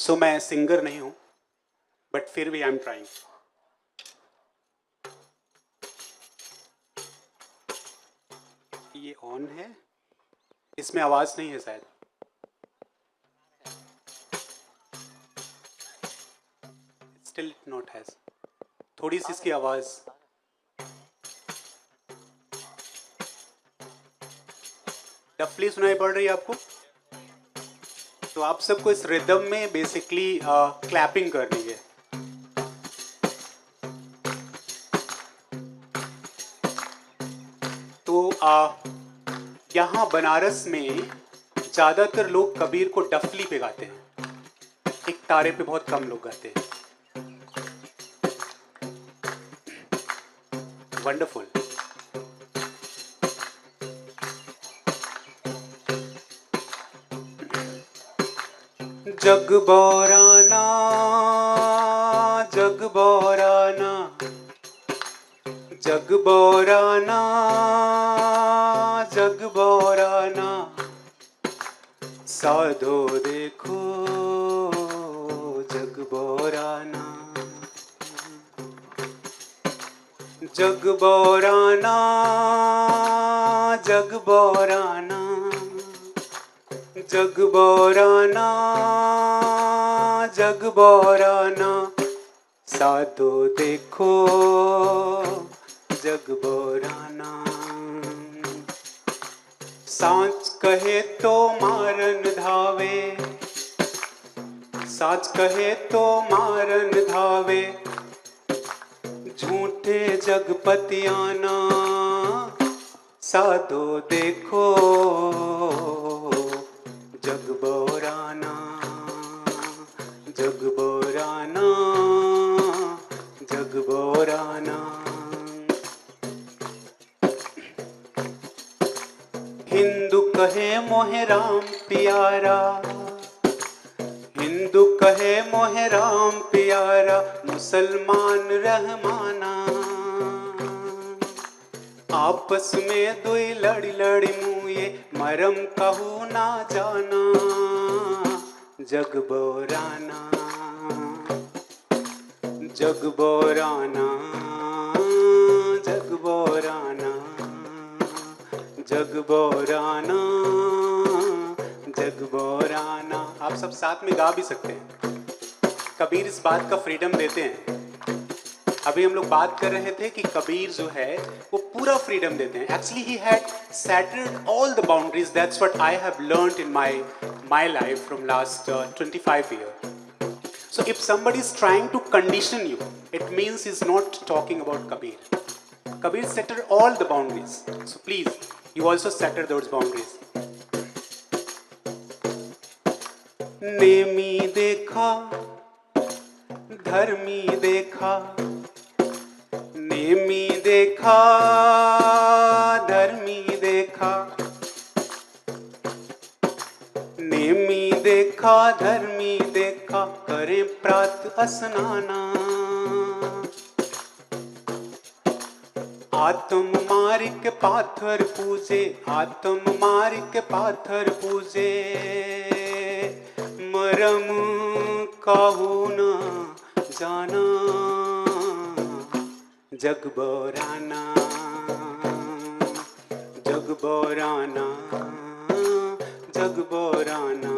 सो मैं सिंगर नहीं हूँ, बट फिर भी आई एम ट्राइंग। ये ऑन है, इसमें आवाज नहीं है शायद। Still it not has. थोड़ी सी इसकी आवाज। डफली सुनाई पड़ रही है आपको? तो आप सबको इस रिदम में बेसिकली क्लैपिंग करनी है। तो यहाँ बनारस में ज्यादातर लोग कबीर को डफली पे गाते हैं, एक तारे पे बहुत कम लोग गाते हैं। वंडरफुल। जग बौराना, जग बौराना, जग बौराना, जग बौराना, साधो देखो जग बौराना, जग बौराना, जग बौराना, जग बौराना, जग बौराना, साधो देखो जग बौराना। सांच कहे तो मारन धावे, सांच कहे तो मारन धावे, झूठे जगपतियाना, साधो देखो जग बौराना, जग बौराना, जग बौराना। हिंदू कहे मोहे राम प्यारा, हिंदू कहे मोहे राम प्यारा, मुसलमान रहमाना, आपस में दुई लड़ी लड़ी मुए, मरम कहू ना जाना, जग बौराना, जग बौराना, जग बौराना, जग बौराना, जग बौराना। आप सब साथ में गा भी सकते हैं। कबीर इस बात का फ्रीडम देते हैं। अभी हम लोग बात कर रहे थे कि कबीर जो है वो पूरा फ्रीडम देते हैं। Actually he had shattered all the boundaries. That's what I have learned in my life from last 25 years. So if somebody is trying to condition you, it means he's not talking about Kabir. Kabir settled all the boundaries. So please, you also settle those boundaries. Nemi देखा, धर्मी देखा, नेमी देखा, धर्मी देखा, नेमी देखा, धर्मी देखा, करे प्रात स्नाना, आत्म मार के पाथर पूजे, आत्म मार के पाथर पूजे, मरम काहू न जाना, जग बौराना, जग बौराना, जग बौराना,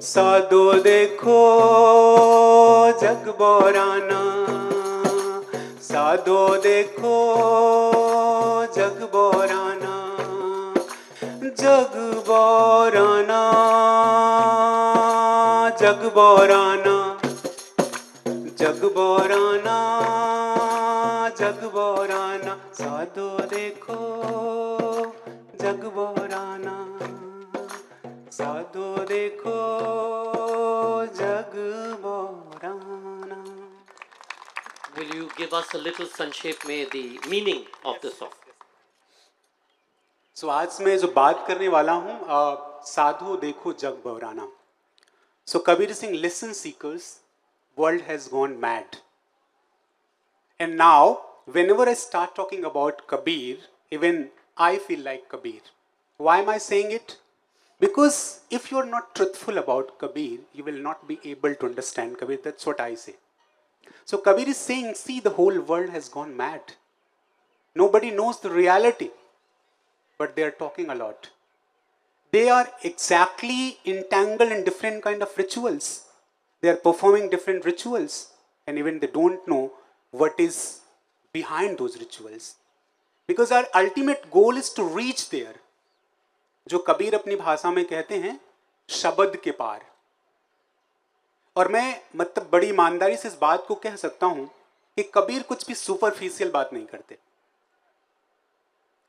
साधो देखो जग बौराना, साधो देखो जग बौराना, जग बौराना, जग बौराना, जग बौराना, जग बौराना, साधो देखो जग बौराना, साधो देखो जग बौराना। Will you give us a little संक्षेप में the meaning of the song? So आज मैं जो बात करने वाला हूँ साधो देखो जग बौराना. So Kabir is saying, listen seekers, world has gone mad. And now whenever I start talking about Kabir, even I feel like Kabir. Why am I saying it? Because if you are not truthful about Kabir, you will not be able to understand Kabir. That's what I say. So Kabir is saying, see, the whole world has gone mad. Nobody knows the reality, but they are talking a lot. They are exactly entangled in different kind of rituals. They are performing different rituals, and even they don't know what is behind those rituals. Because our ultimate goal is to reach there. जो कबीर अपनी भाषा में कहते हैं, शब्द के पार. और मैं मतलब बड़ी ईमानदारी से इस बात को कह सकता हूं कि कबीर कुछ भी सुपरफिशियल बात नहीं करते.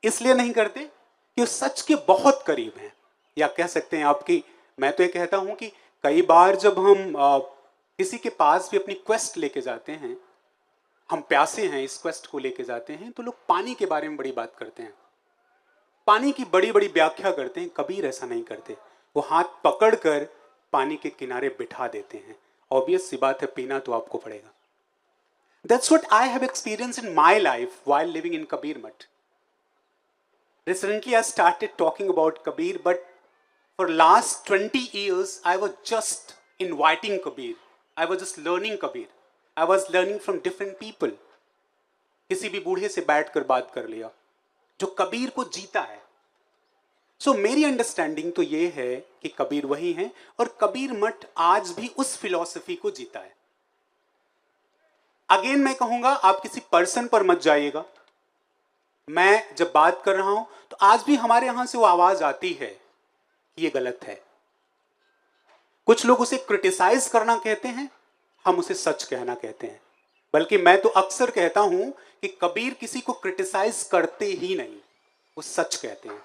इसलिए नहीं करते कि वो सच के बहुत करीब हैं. या कह सकते हैं आपकी, मैं तो ये कहता हूं कि कई बार जब हम किसी के पास भी अपनी क्वेस्ट लेके जाते हैं, हम प्यासे हैं, इस क्वेस्ट को लेके जाते हैं, तो लोग पानी के बारे में बड़ी बात करते हैं, पानी की बड़ी बड़ी व्याख्या करते हैं. कबीर ऐसा नहीं करते. वो हाथ पकड़कर पानी के किनारे बिठा देते हैं. ऑब्वियस सी बात है, पीना तो आपको पड़ेगा. That's what I have experienced in my life while living in Kabir Mutt. Recently I started talking about Kabir, but for last 20 years I was just inviting Kabir. I was just learning Kabir. I was learning from different people. किसी भी बूढ़े से बैठकर बात कर लिया जो कबीर को जीता है. सो मेरी अंडरस्टैंडिंग तो ये है कि कबीर वही है, और कबीर मठ आज भी उस फिलॉसफी को जीता है. अगेन मैं कहूंगा, आप किसी पर्सन पर मत जाइएगा. मैं जब बात कर रहा हूं तो आज भी हमारे यहां से वो आवाज आती है कि ये गलत है. कुछ लोग उसे क्रिटिसाइज करना कहते हैं, हम उसे सच कहना कहते हैं. बल्कि मैं तो अक्सर कहता हूं कि कबीर किसी को क्रिटिसाइज करते ही नहीं, वो सच कहते हैं.